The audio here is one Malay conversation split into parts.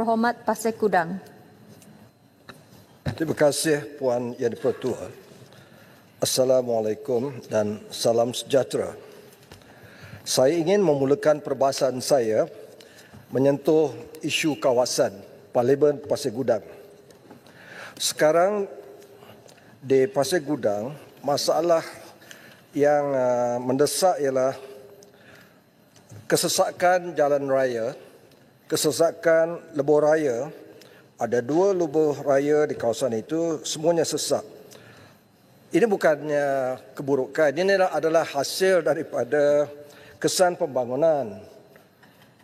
Berhormat Pasir Kudang. Terima kasih Puan Yang di-Pertua. Assalamualaikum dan salam sejahtera. Saya ingin memulakan perbahasan saya menyentuh isu kawasan Parlimen Pasir Gudang. Sekarang di Pasir Gudang, masalah yang mendesak ialah kesesakan jalan raya, kesesakan lebuh raya. Ada 2 lebuh raya di kawasan itu, semuanya sesak. Ini bukannya keburukan, ini adalah hasil daripada kesan pembangunan.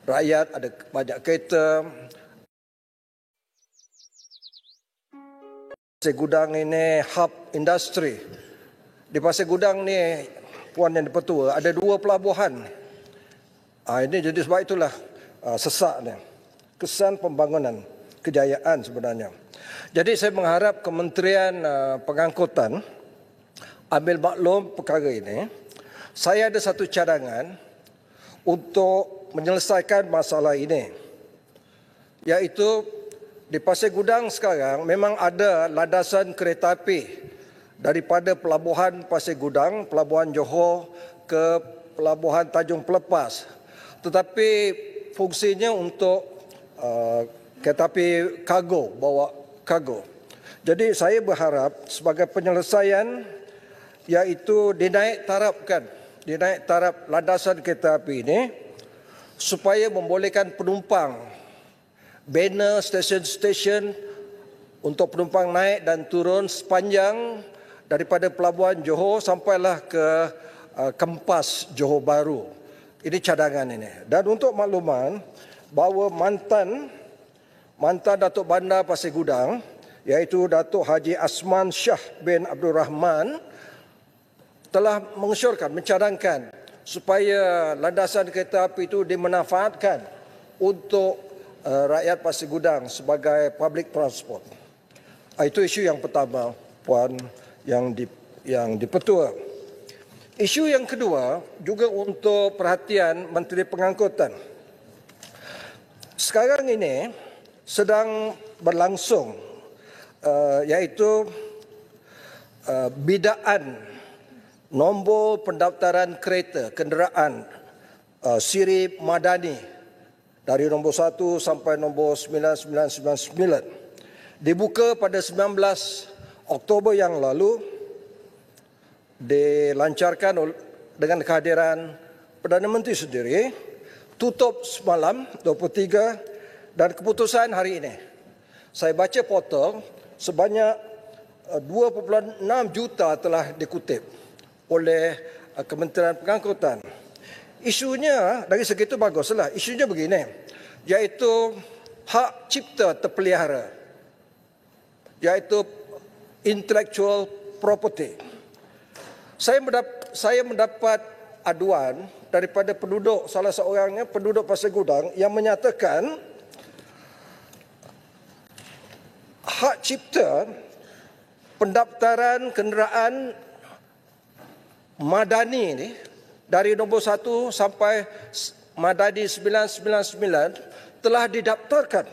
Rakyat ada banyak kereta. Pasir Gudang ini hub industri. Di Pasir Gudang ni, Puan Yang di-Pertua, ada 2 pelabuhan. Ini jadi sebab itulah sesak ni. Kesan pembangunan, kejayaan sebenarnya. Jadi saya mengharap Kementerian Pengangkutan ambil maklum perkara ini. Saya ada satu cadangan untuk menyelesaikan masalah ini, iaitu di Pasir Gudang sekarang memang ada landasan kereta api daripada Pelabuhan Pasir Gudang, Pelabuhan Johor ke Pelabuhan Tanjung Pelepas. Tetapi fungsinya untuk kereta api kargo, bawa kargo. Jadi saya berharap sebagai penyelesaian iaitu dinaik taraf landasan kereta api ini supaya membolehkan penumpang banner stesen-stesen untuk penumpang naik dan turun sepanjang daripada Pelabuhan Johor sampailah ke Kempas Johor Bahru. Ini cadangan ini. Dan untuk makluman bahawa mantan Datuk Bandar Pasir Gudang iaitu Datuk Haji Asman Shah bin Abdul Rahman telah mengesyorkan, mencadangkan supaya landasan kereta api itu dimanfaatkan untuk rakyat Pasir Gudang sebagai public transport. Itu isu yang pertama, Puan Yang di-Pertua. Isu yang kedua juga untuk perhatian Menteri Pengangkutan. Sekarang ini sedang berlangsung iaitu bidaan nombor pendaftaran kereta kenderaan siri Madani dari nombor 1 sampai nombor 9999 dibuka pada 19 Oktober yang lalu, dilancarkan dengan kehadiran Perdana Menteri sendiri, tutup semalam 23 dan keputusan hari ini. Saya baca portal sebanyak 2.6 juta telah dikutip oleh Kementerian Pengangkutan. Isunya dari segitu baguslah. Isunya begini, iaitu hak cipta terpelihara, iaitu intellectual property. Saya mendapat aduan daripada penduduk, salah seorangnya penduduk Pasir Gudang yang menyatakan hak cipta pendaftaran kenderaan Madani ini dari nombor 1 sampai Madani 999 telah didaftarkan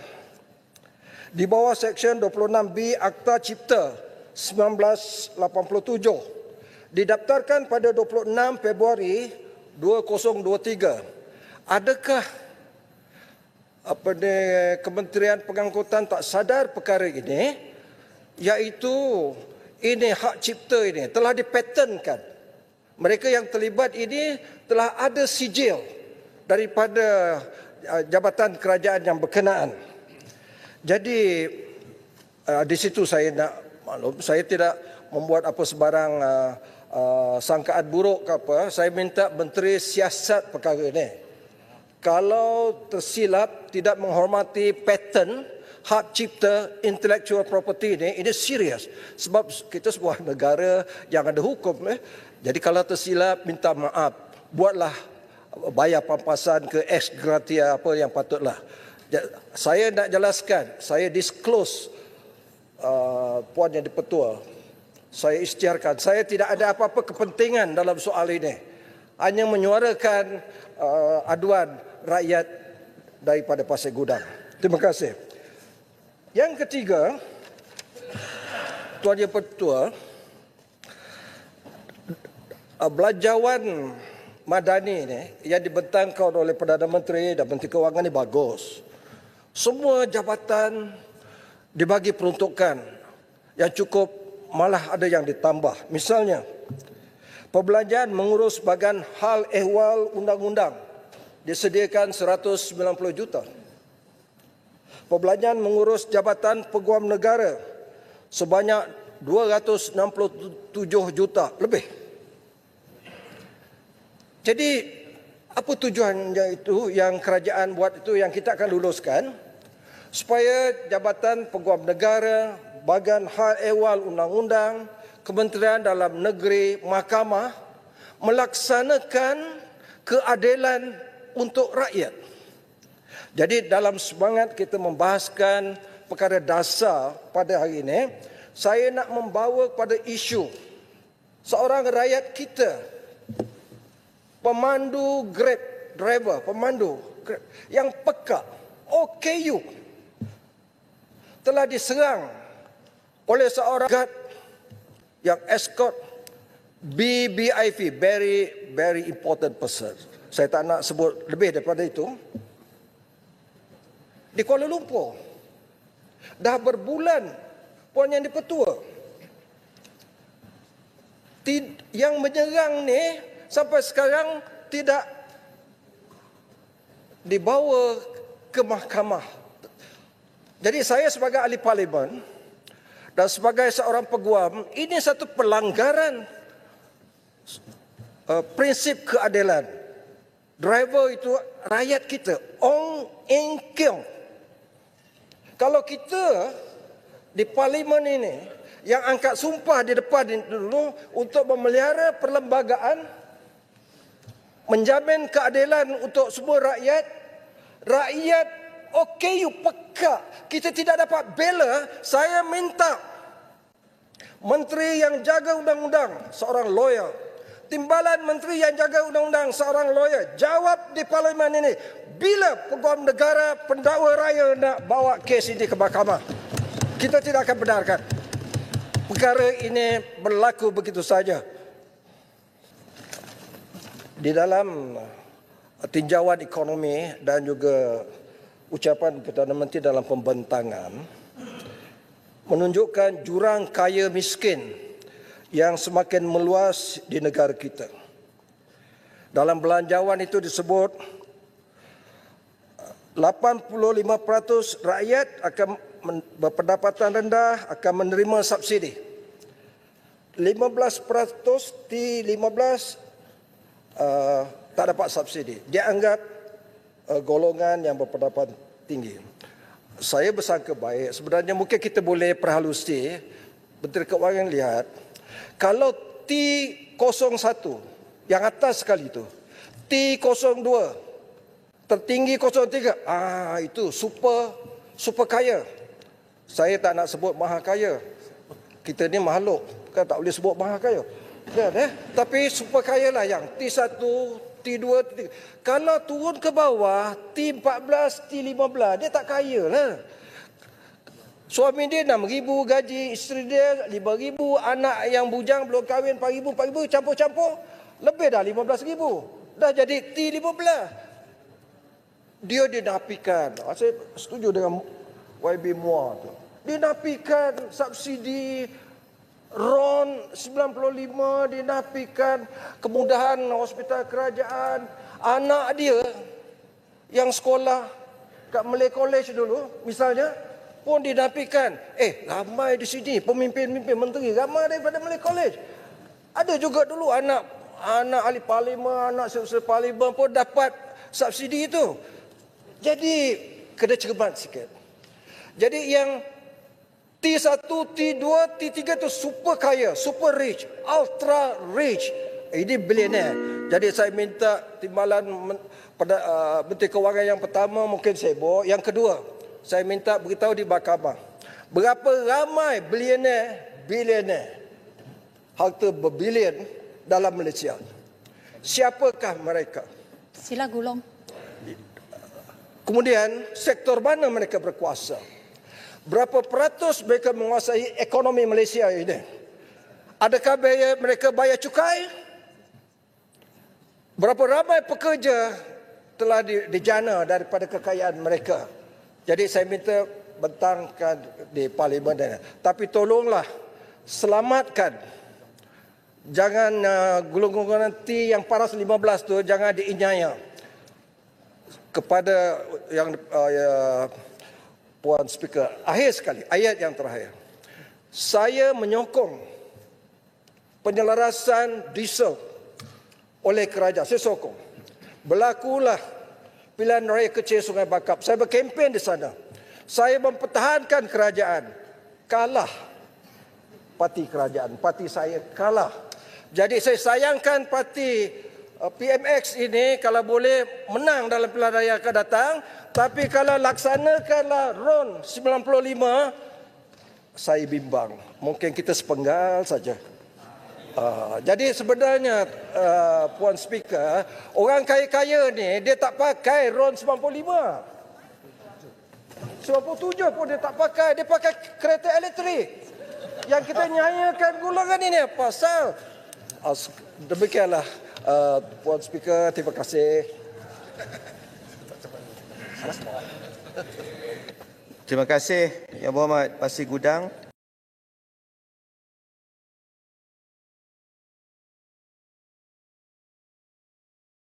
di bawah Seksyen 26B Akta Cipta 1987. Didaftarkan pada 26 Februari 2023. Adakah Kementerian Pengangkutan tak sadar perkara ini, iaitu ini hak cipta ini telah dipatenkan. Mereka yang terlibat ini telah ada sijil daripada jabatan kerajaan yang berkenaan. Jadi di situ saya nak maklum, saya tidak membuat apa sebarang sangkaan buruk ke apa. Saya minta Menteri siasat perkara ini. Kalau tersilap tidak menghormati patent hak cipta intellectual property ini serius. Sebab kita sebuah negara yang ada hukum. Jadi kalau tersilap minta maaf. Buatlah bayar pampasan ke ex gratia apa yang patutlah. Saya nak jelaskan, saya disclose Puan Yang di-Pertua. Saya isytiharkan, saya tidak ada apa-apa kepentingan dalam soal ini. Hanya menyuarakan aduan rakyat daripada Pasir Gudang. Terima kasih. Yang ketiga, Tuan Yang Pertua, belanjawan madani ni yang dibentangkan oleh Perdana Menteri dan Menteri Kewangan ni bagus. Semua jabatan dibagi peruntukan yang cukup, malah ada yang ditambah. Misalnya, perbelanjaan mengurus bahagian hal ehwal undang-undang disediakan 190 juta. Perbelanjaan mengurus jabatan peguam negara sebanyak 267 juta lebih. Jadi, apa tujuannya itu yang kerajaan buat itu, yang kita akan luluskan? Supaya Jabatan Peguam Negara, Bahagian Hal Ehwal Undang-Undang, Kementerian Dalam Negeri, Mahkamah melaksanakan keadilan untuk rakyat. Jadi dalam semangat kita membahaskan perkara dasar pada hari ini, saya nak membawa kepada isu seorang rakyat kita, pemandu Grab driver, pemandu Grab yang peka, OKU, telah diserang oleh seorang guard yang escort BBIV, very important person. Saya tak nak sebut lebih daripada itu. Di Kuala Lumpur, dah berbulan Puan Yang Di-Pertua, yang menyerang ni sampai sekarang tidak dibawa ke mahkamah. Jadi saya sebagai ahli parlimen dan sebagai seorang peguam, ini satu pelanggaran prinsip keadilan. Driver itu rakyat kita, Ong Eng Kiong. Kalau kita di parlimen ini yang angkat sumpah di depan dulu untuk memelihara perlembagaan, menjamin keadilan untuk semua rakyat, rakyat OKU peka, kita tidak dapat bela. Saya minta Menteri yang jaga undang-undang, seorang lawyer, Timbalan Menteri yang jaga undang-undang, seorang lawyer, jawab di parlimen ini, bila Peguam Negara, pendakwa raya nak bawa kes ini ke mahkamah. Kita tidak akan benarkan perkara ini berlaku begitu saja. Di dalam tinjauan ekonomi dan juga ucapan Perdana Menteri dalam pembentangan menunjukkan jurang kaya miskin yang semakin meluas di negara kita. Dalam belanjawan itu disebut 85% rakyat akan berpendapatan rendah akan menerima subsidi. 15% T15 tak dapat subsidi. Dia anggap golongan yang berpendapatan tinggi. Saya bersangka baik. Sebenarnya mungkin kita boleh perhalusi. Menteri Keuangan lihat, kalau T01 yang atas sekali itu, T02 tertinggi 03, itu super kaya. Saya tak nak sebut maha kaya. Kita ni makhluk, kan tak boleh sebut maha kaya. Tapi super kaya lah yang T1, T2, T3. Kalau turun ke bawah, T14, T15, dia tak kaya lah. Suami dia 6,000 gaji, isteri dia 5,000, anak yang bujang belum kahwin 4,000, campur-campur, lebih dah 15,000. Dah jadi T15. Dia dinafikan. Saya setuju dengan YB Muar tu. Dinafikan subsidi RON 95, dinafikan kemudahan hospital kerajaan. Anak dia yang sekolah kat Malay College dulu misalnya pun dinafikan. Ramai di sini pemimpin-pemimpin menteri, ramai daripada Malay College. Ada juga dulu anak ahli parlimen, anak sekretari parlimen pun dapat subsidi itu. Jadi kena cermat sikit. Jadi yang T1, T2, T3 itu super kaya, super rich, ultra rich. Ini billionaire. Jadi saya minta timbalan pada Menteri Kewangan yang pertama mungkin saya bawa. Yang kedua, saya minta beritahu di mahkamah. Berapa ramai billionaire, harta berbilion dalam Malaysia. Siapakah mereka? Sila gulung. Kemudian sektor mana mereka berkuasa? Berapa peratus mereka menguasai ekonomi Malaysia ini? Adakah mereka bayar cukai? Berapa ramai pekerja telah dijana daripada kekayaan mereka? Jadi saya minta bentangkan di parlimen. Tapi tolonglah selamatkan. Jangan gulung-gulungan T yang paras 15 tu jangan diinyaya. Kepada yang Puan Speaker, akhir sekali, ayat yang terakhir. Saya menyokong penyelarasan diesel oleh kerajaan. Saya sokong. Berlakulah pilihan raya kecil Sungai Bakap. Saya berkempen di sana. Saya mempertahankan kerajaan. Kalah parti kerajaan. Parti saya kalah. Jadi saya sayangkan parti PMX ini kalau boleh menang dalam pilihan raya akan datang. Tapi kalau laksanakanlah RON 95, saya bimbang. Mungkin kita sepenggal saja. Jadi sebenarnya Puan Speaker, orang kaya-kaya ni dia tak pakai RON 95. 97 pun dia tak pakai. Dia pakai kereta elektrik. Yang kita nyanyikan golongan ini pasal. Demikianlah Puan Speaker, terima kasih. Terima kasih Yang Berhormat Pasir Gudang.